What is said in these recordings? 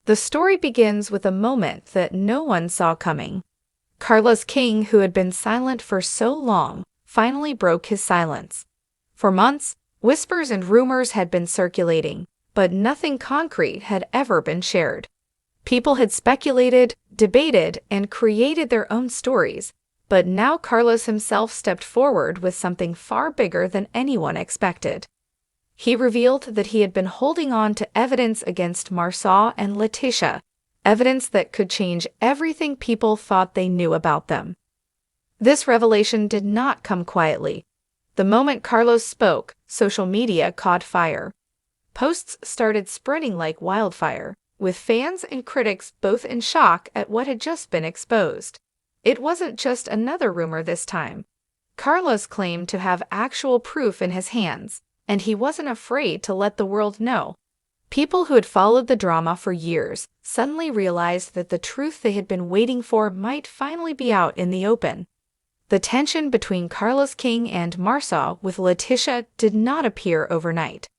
The story begins with a moment that no one saw coming. Carlos King, who had been silent for so long, finally broke his silence. For months, whispers and rumors had been circulating, but nothing concrete had ever been shared. People had speculated, debated, and created their own stories, but now Carlos himself stepped forward with something far bigger than anyone expected. He revealed that he had been holding on to evidence against Marsau and LaTisha, evidence that could change everything people thought they knew about them. This revelation did not come quietly. The moment Carlos spoke, social media caught fire. Posts started spreading like wildfire, with fans and critics both in shock at what had just been exposed. It wasn't just another rumor this time. Carlos claimed to have actual proof in his hands, and he wasn't afraid to let the world know. People who had followed the drama for years suddenly realized that the truth they had been waiting for might finally be out in the open. The tension between Carlos King and Marsau with LaTisha did not appear overnight.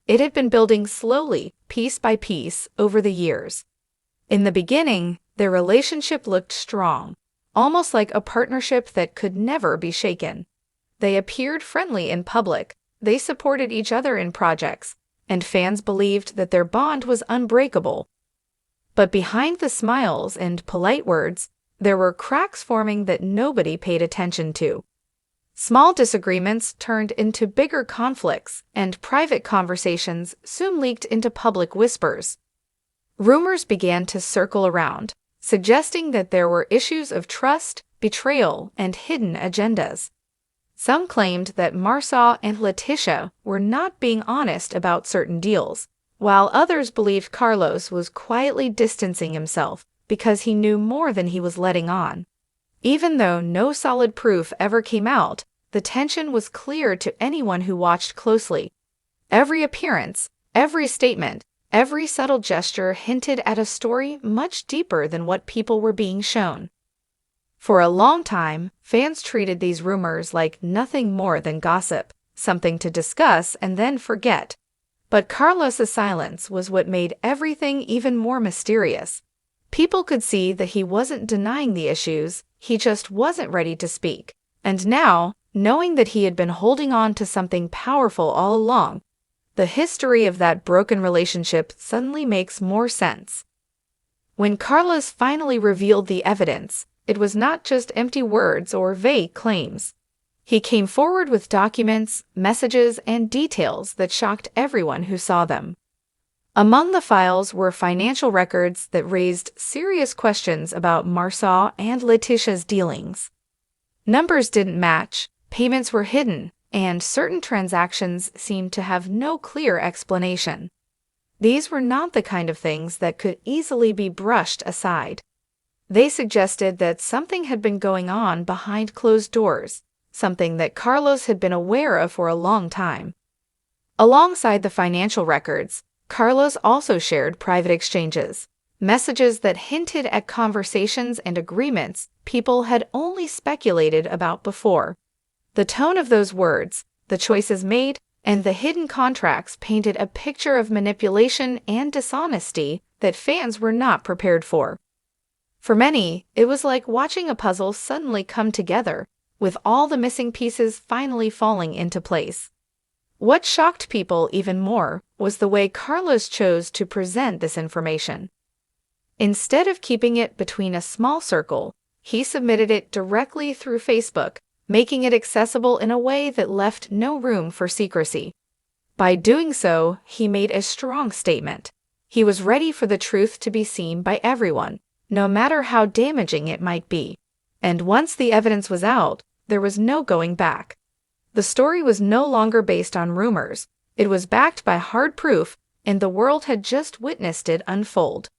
It had been building slowly, piece by piece, over the years. In the beginning, their relationship looked strong, almost like a partnership that could never be shaken. They appeared friendly in public, they supported each other in projects, and fans believed that their bond was unbreakable. But behind the smiles and polite words, there were cracks forming that nobody paid attention to. Small disagreements turned into bigger conflicts, and private conversations soon leaked into public whispers. Rumors began to circle around, suggesting that there were issues of trust, betrayal, and hidden agendas. Some claimed that Marsau and LaTisha were not being honest about certain deals, while others believed Carlos was quietly distancing himself because he knew more than he was letting on. Even though no solid proof ever came out, the tension was clear to anyone who watched closely. Every appearance, every statement, every subtle gesture hinted at a story much deeper than what people were being shown. For a long time, fans treated these rumors like nothing more than gossip, something to discuss and then forget. But Carlos's silence was what made everything even more mysterious. People could see that he wasn't denying the issues, he just wasn't ready to speak. And now, knowing that he had been holding on to something powerful all along, the history of that broken relationship suddenly makes more sense. When Carlos finally revealed the evidence, it was not just empty words or vague claims. He came forward with documents, messages, and details that shocked everyone who saw them. Among the files were financial records that raised serious questions about Marsau and LaTisha's dealings. Numbers didn't match, payments were hidden, and certain transactions seemed to have no clear explanation. These were not the kind of things that could easily be brushed aside. They suggested that something had been going on behind closed doors, something that Carlos had been aware of for a long time. Alongside the financial records, Carlos also shared private exchanges, messages that hinted at conversations and agreements people had only speculated about before. The tone of those words, the choices made, and the hidden contracts painted a picture of manipulation and dishonesty that fans were not prepared for. For many, it was like watching a puzzle suddenly come together, with all the missing pieces finally falling into place. What shocked people even more was the way Carlos chose to present this information. Instead of keeping it between a small circle, he submitted it directly through Facebook, making it accessible in a way that left no room for secrecy. By doing so, he made a strong statement. He was ready for the truth to be seen by everyone, no matter how damaging it might be. And once the evidence was out, there was no going back. The story was no longer based on rumors, it was backed by hard proof, and the world had just witnessed it unfold.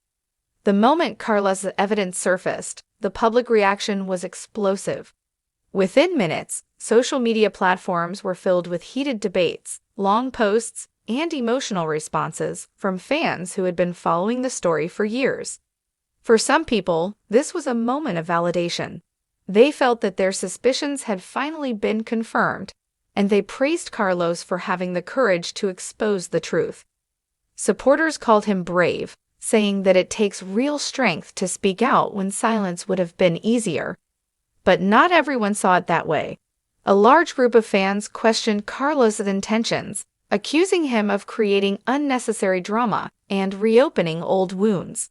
The moment Carlos's evidence surfaced, the public reaction was explosive. Within minutes, social media platforms were filled with heated debates, long posts, and emotional responses from fans who had been following the story for years. For some people, this was a moment of validation. They felt that their suspicions had finally been confirmed, and they praised Carlos for having the courage to expose the truth. Supporters called him brave, saying that it takes real strength to speak out when silence would have been easier. But not everyone saw it that way. A large group of fans questioned Carlos' intentions, accusing him of creating unnecessary drama and reopening old wounds.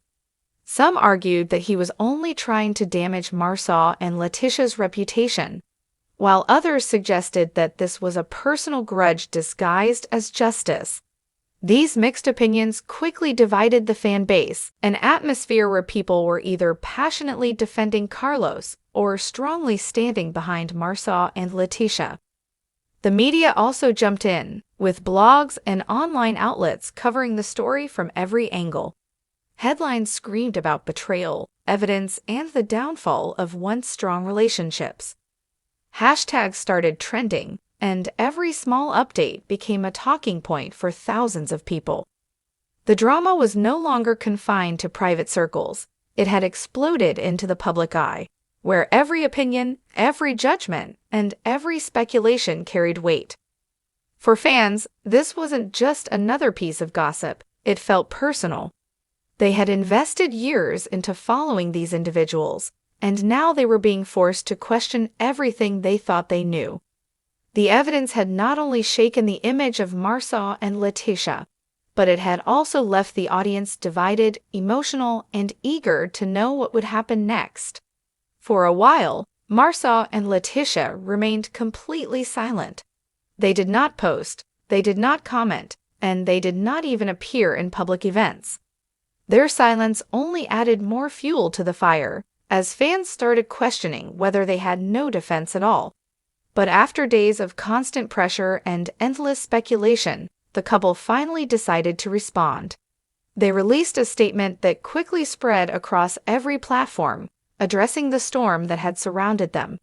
Some argued that he was only trying to damage Marsau and LaTisha's reputation, while others suggested that this was a personal grudge disguised as justice. These mixed opinions quickly divided the fan base, an atmosphere where people were either passionately defending Carlos or strongly standing behind Marsau and LaTisha. The media also jumped in, with blogs and online outlets covering the story from every angle. Headlines screamed about betrayal, evidence, and the downfall of once strong relationships. Hashtags started trending, and every small update became a talking point for thousands of people. The drama was no longer confined to private circles. It had exploded into the public eye, where every opinion, every judgment, and every speculation carried weight. For fans, this wasn't just another piece of gossip, it felt personal. They had invested years into following these individuals, and now they were being forced to question everything they thought they knew. The evidence had not only shaken the image of Marsau and LaTisha, but it had also left the audience divided, emotional, and eager to know what would happen next. For a while, Marsau and LaTisha remained completely silent. They did not post, they did not comment, and they did not even appear in public events. Their silence only added more fuel to the fire, as fans started questioning whether they had no defense at all. But after days of constant pressure and endless speculation, the couple finally decided to respond. They released a statement that quickly spread across every platform, addressing the storm that had surrounded them.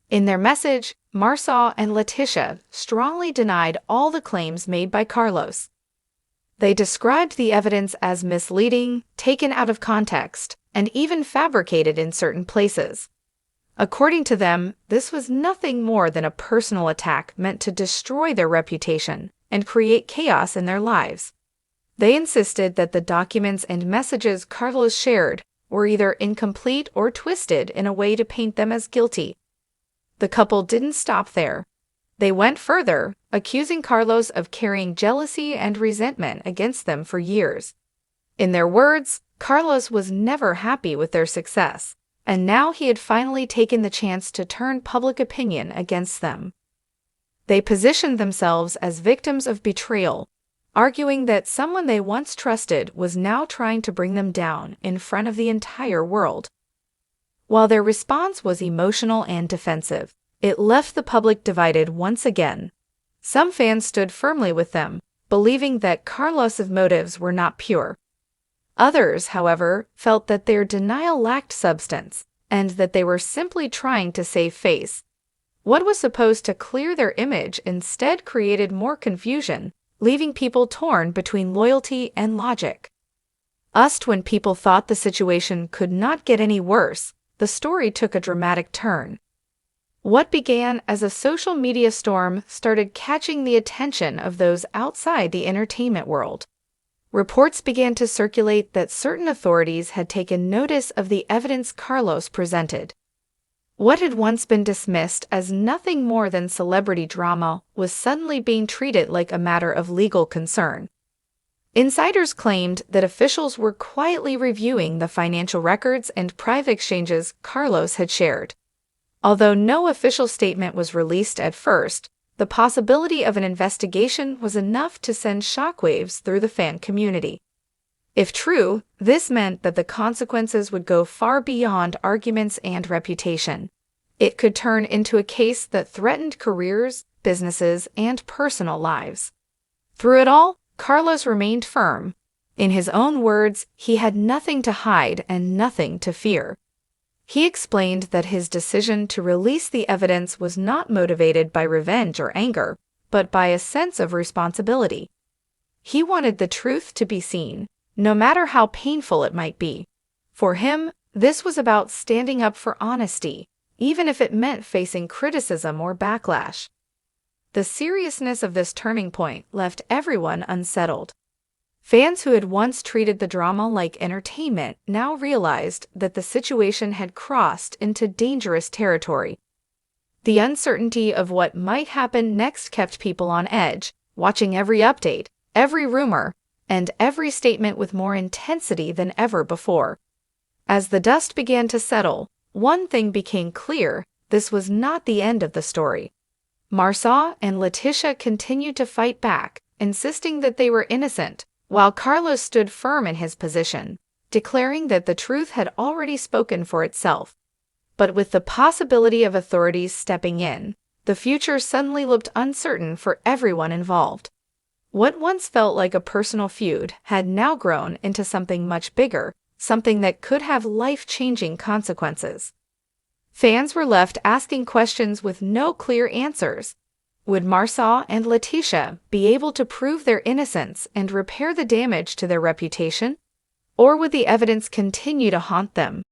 In their message, Marsau and LaTisha strongly denied all the claims made by Carlos. They described the evidence as misleading, taken out of context, and even fabricated in certain places. According to them, this was nothing more than a personal attack meant to destroy their reputation and create chaos in their lives. They insisted that the documents and messages Carlos shared were either incomplete or twisted in a way to paint them as guilty. The couple didn't stop there. They went further, accusing Carlos of carrying jealousy and resentment against them for years. In their words, Carlos was never happy with their success, and now he had finally taken the chance to turn public opinion against them. They positioned themselves as victims of betrayal, arguing that someone they once trusted was now trying to bring them down in front of the entire world. While their response was emotional and defensive, it left the public divided once again. Some fans stood firmly with them, believing that Carlos's motives were not pure. Others, however, felt that their denial lacked substance, and that they were simply trying to save face. What was supposed to clear their image instead created more confusion, leaving people torn between loyalty and logic. When people thought the situation could not get any worse, the story took a dramatic turn. What began as a social media storm started catching the attention of those outside the entertainment world. Reports began to circulate that certain authorities had taken notice of the evidence Carlos presented. What had once been dismissed as nothing more than celebrity drama was suddenly being treated like a matter of legal concern. Insiders claimed that officials were quietly reviewing the financial records and private exchanges Carlos had shared. Although no official statement was released at first, the possibility of an investigation was enough to send shockwaves through the fan community. If true, this meant that the consequences would go far beyond arguments and reputation. It could turn into a case that threatened careers, businesses, and personal lives. Through it all, Carlos remained firm. In his own words, he had nothing to hide and nothing to fear. He explained that his decision to release the evidence was not motivated by revenge or anger, but by a sense of responsibility. He wanted the truth to be seen, no matter how painful it might be. For him, this was about standing up for honesty, even if it meant facing criticism or backlash. The seriousness of this turning point left everyone unsettled. Fans who had once treated the drama like entertainment now realized that the situation had crossed into dangerous territory. The uncertainty of what might happen next kept people on edge, watching every update, every rumor, and every statement with more intensity than ever before. As the dust began to settle, one thing became clear: this was not the end of the story. Marsau and LaTisha continued to fight back, insisting that they were innocent, while Carlos stood firm in his position, declaring that the truth had already spoken for itself. But with the possibility of authorities stepping in, the future suddenly looked uncertain for everyone involved. What once felt like a personal feud had now grown into something much bigger, something that could have life-changing consequences. Fans were left asking questions with no clear answers. Would Marsau and LaTisha be able to prove their innocence and repair the damage to their reputation? Or would the evidence continue to haunt them,